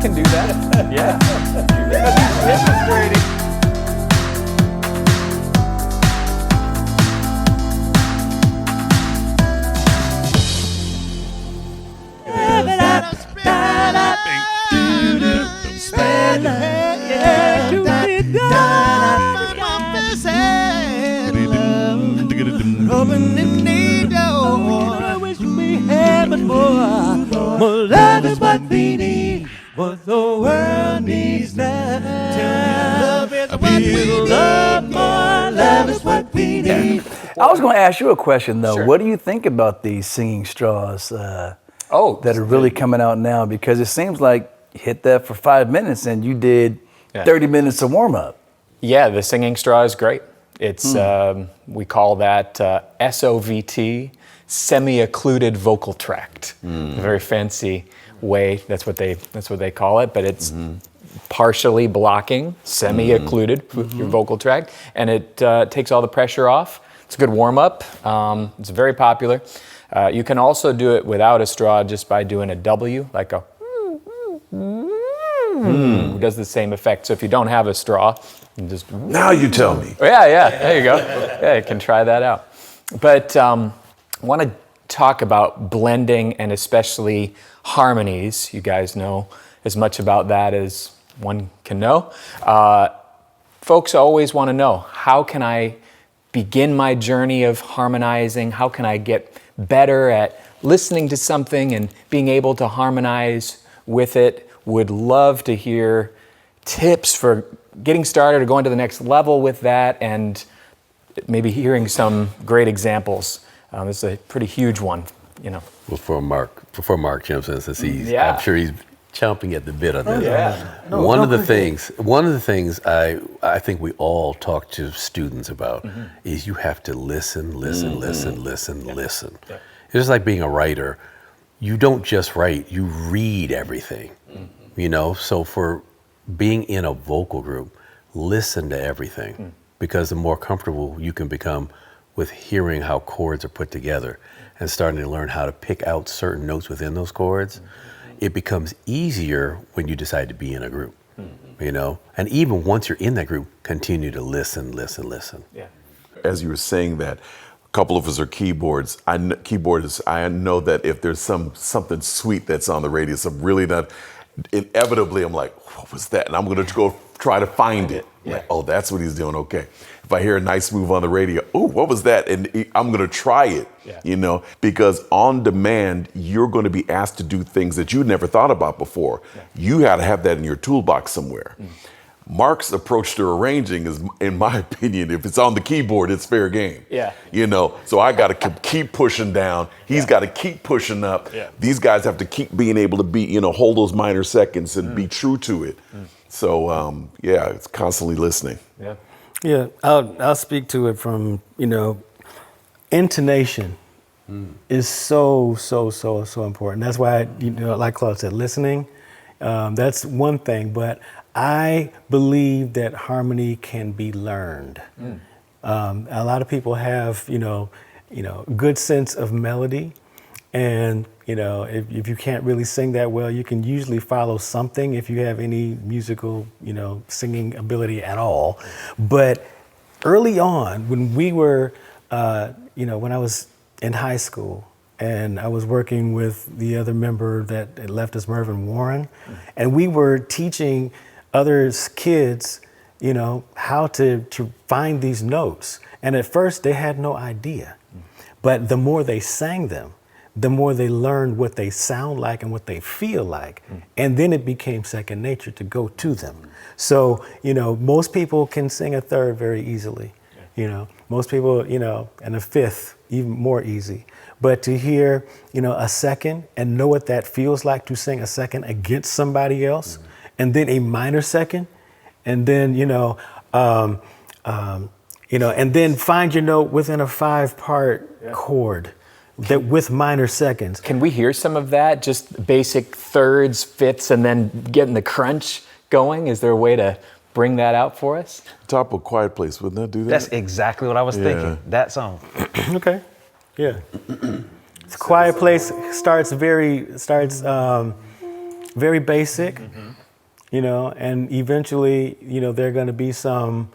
can do that. Yeah. Because he's demonstrating. More love is what we need, what the world needs now. Love is what we need. More love is what we need. I was going to ask you a question, though. Sure. What do you think about these singing straws that are really coming out now? Because it seems like you hit that for 5 minutes and you did 30 minutes of warm-up. Yeah, the singing straw is great. It's we call that SOVT, semi-occluded vocal tract. A very fancy way. That's what they call it. But it's partially blocking, semi-occluded your vocal tract, and it takes all the pressure off. It's a good warm-up. It's very popular. You can also do it without a straw just by doing a W, like a. It does the same effect. So if you don't have a straw, you just. Now you tell me. Yeah. There you go. Yeah, you can try that out. But I want to talk about blending and especially harmonies. You guys know as much about that as one can know. Folks always want to know, how can I begin my journey of harmonizing? How can I get better at listening to something and being able to harmonize with it? Would love to hear tips for getting started or going to the next level with that, and maybe hearing some great examples. This is a pretty huge one, you know. Before Mark jumps in, since I'm sure he's chomping at the bit on this. One of the things I think we all talk to students about is you have to listen. It's just like being a writer. You don't just write, you read everything. You know, so for being in a vocal group, listen to everything, because the more comfortable you can become with hearing how chords are put together and starting to learn how to pick out certain notes within those chords, it becomes easier when you decide to be in a group, you know? And even once you're in that group, continue to listen. Yeah. As you were saying that, a couple of us are keyboardists. I know that if there's something sweet that's on the radio, some really not, inevitably I'm like, what was that? And I'm gonna go try to find it. Yeah. Like, oh, that's what he's doing, okay. If I hear a nice move on the radio, oh, what was that? And I'm gonna try it, you know, because on demand, you're gonna be asked to do things that you never thought about before. Yeah. You gotta have that in your toolbox somewhere. Mark's approach to arranging is, in my opinion, if it's on the keyboard, it's fair game. Yeah. You know, so I got to keep pushing down. He's got to keep pushing up. Yeah. These guys have to keep being able to be, you know, hold those minor seconds and be true to it. So, it's constantly listening. Yeah. Yeah, I'll speak to it from, you know, intonation is so important. That's why, you know, like Claude said, listening, that's one thing, but I believe that harmony can be learned. A lot of people have, you know, good sense of melody, and you know, if you can't really sing that well, you can usually follow something if you have any musical, you know, singing ability at all. But early on, when we were, you know, when I was in high school, and I was working with the other member that left us, Mervyn Warren, and we were teaching other kids, you know, how to find these notes. And at first they had no idea, but the more they sang them, the more they learned what they sound like and what they feel like. And then it became second nature to go to them. So, you know, most people can sing a third very easily. You know, most people, you know, and a fifth even more easy. But to hear, you know, a second and know what that feels like to sing a second against somebody else, and then a minor second, and then, you know, and then find your note within a 5-part chord that with minor seconds. Can we hear some of that? Just basic thirds, fifths, and then getting the crunch going? Is there a way to bring that out for us? Top of Quiet Place, wouldn't that do that? That's exactly what I was thinking. That song. Okay. Yeah. Quiet Place starts very basic, you know, and eventually, you know, there are going to be some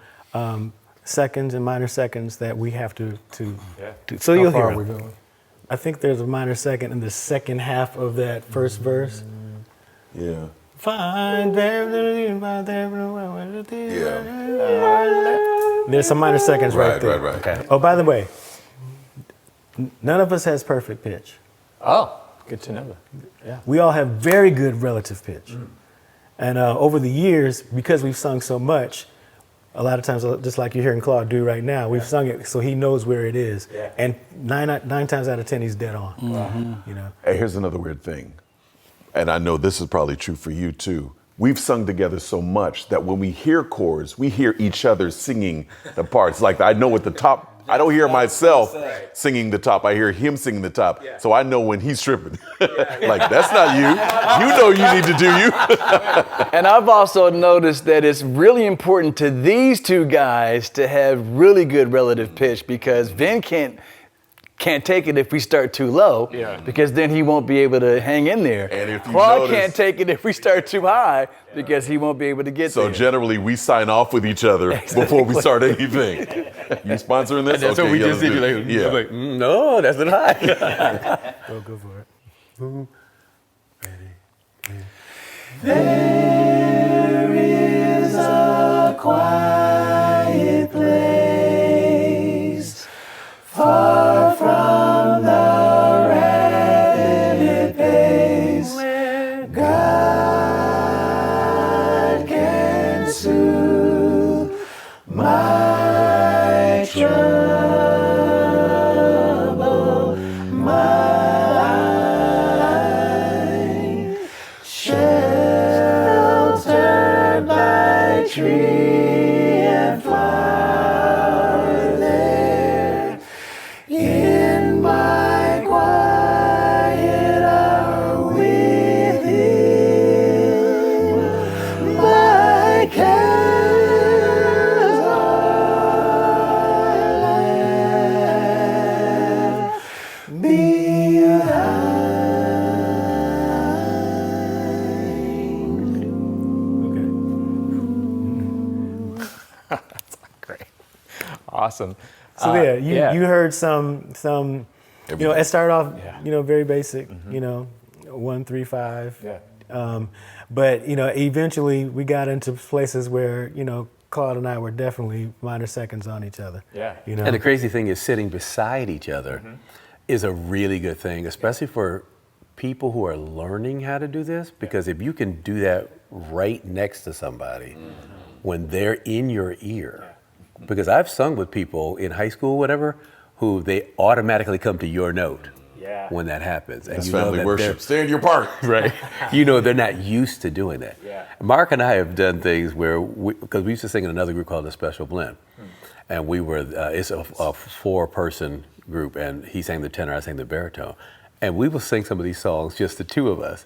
seconds and minor seconds that we have to so you'll hear them. I think there's a minor second in the second half of that first verse. Yeah. Find there. Yeah. There's some minor seconds right there. Right. Okay. Oh, by the way, none of us has perfect pitch. Oh, good to know that. Yeah. We all have very good relative pitch. And over the years, because we've sung so much, a lot of times, just like you're hearing Claude do right now, we've sung it so he knows where it is. Yeah. And nine times out of 10, he's dead on. You know. Hey, here's another weird thing. And I know this is probably true for you too. We've sung together so much that when we hear chords, we hear each other singing the parts. Like I know at the top, I don't hear myself singing the top. I hear him singing the top. Yeah. So I know when he's tripping. Like, that's not you. You know you need to do you. And I've also noticed that it's really important to these two guys to have really good relative pitch because Vin can't take it if we start too low because then he won't be able to hang in there. And if you Claude can't take it if we start too high because he won't be able to get there. So generally we sign off with each other before we start anything. You sponsoring this? And that's what we just did. Like, no, that's not high. Go for it. Boom. Ready. There is a quiet place far from the rapid pace where God can soothe my troubled mind, sheltered by tree and flower there. In my quiet hour with Him, my cares are left behind. That's great. Awesome. So you heard some you know, it started off you know very basic, you know, 1 3 5. Yeah. But you know, eventually we got into places where you know Claude and I were definitely minor seconds on each other. Yeah. You know. And the crazy thing is sitting beside each other is a really good thing, especially for people who are learning how to do this, because if you can do that right next to somebody when they're in your ear, because I've sung with people in high school, whatever, who they automatically come to your note when that happens. And That's you know family that worship. Stay in your part. right. You know, they're not used to doing that. Yeah. Mark and I have done things where, because we used to sing in another group called The Special Blend. And we were, it's a 4-person group, and he sang the tenor, I sang the baritone. And we will sing some of these songs, just the two of us,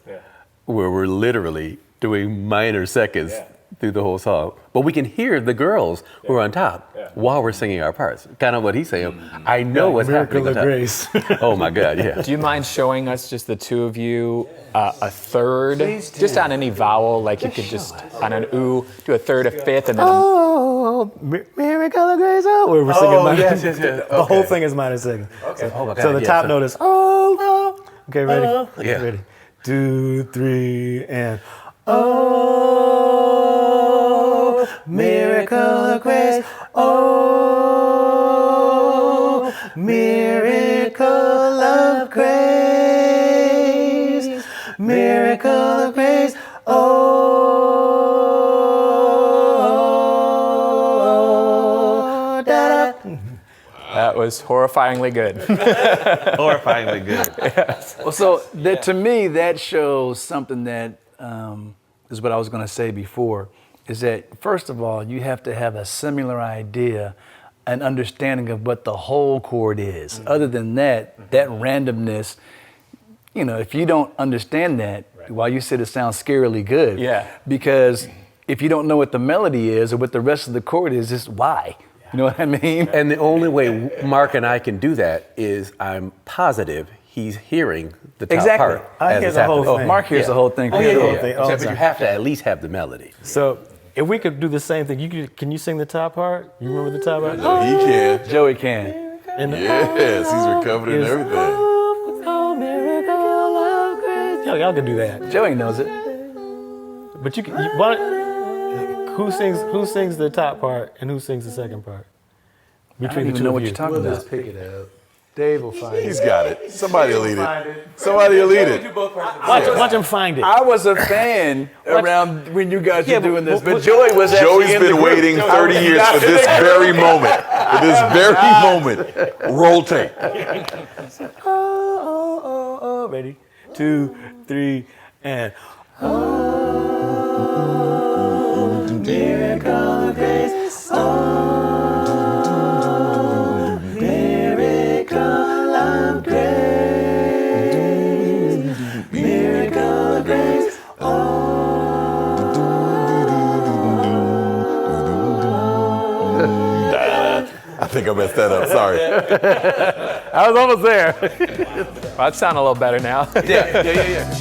where we're literally doing minor seconds through the whole song. But we can hear the girls who are on top while we're singing our parts. Kind of what he's saying. I know what's happening. Miracle of Grace. Oh my God, yeah. Do you mind showing us, just the two of you, a third, just on any vowel, like you could just, on an ooh, do a third, a fifth, and then Oh, miracle of grace. Oh, we're singing minor. yes. The whole thing is minor seconds. Okay. Oh my God, So the top note is oh. Okay, ready? Yeah. Ready. 2 3 and oh, miracle of grace. Oh, miracle of grace. Miracle of grace. Oh, da-da. that was horrifyingly good. Horrifyingly good. Well, so that, to me, that shows something that is what I was going to say before, is that, first of all, you have to have a similar idea and understanding of what the whole chord is. Other than that, that randomness, you know, if you don't understand that, while you said it sounds scarily good, because if you don't know what the melody is or what the rest of the chord is, just why? You know what I mean? And the only way Mark and I can do that is I'm positive he's hearing the top Exactly. part. I as hear it's the whole happening. thing. Oh, Mark hears the whole thing. Oh, for yeah, sure. yeah, whole thing yeah. all the Except you time. have to at least have the melody. So if we could do the same thing, can you sing the top part? You remember the top part? He can. Joey can. And the, Yes, he's recovered and Yes. everything. Oh, miracle of grace. Y'all can do that. Joey knows it. But who sings the top part and who sings the second part? I don't Between the even two know of what you. you're talking about. pick it up. Dave will find He's got it. Somebody will lead it. Somebody will lead it. Watch him find it. I was a fan around when you guys were doing this, but Joey was Joey's actually in the been group. waiting 30 years for this very moment. For this very moment. Roll tape. Oh, ready? 2, 3, and. Miracle of grace. Miracle of grace. Miracle of grace. I think I messed that up. Sorry. I was almost there. Well, that sounds a little better now. Yeah.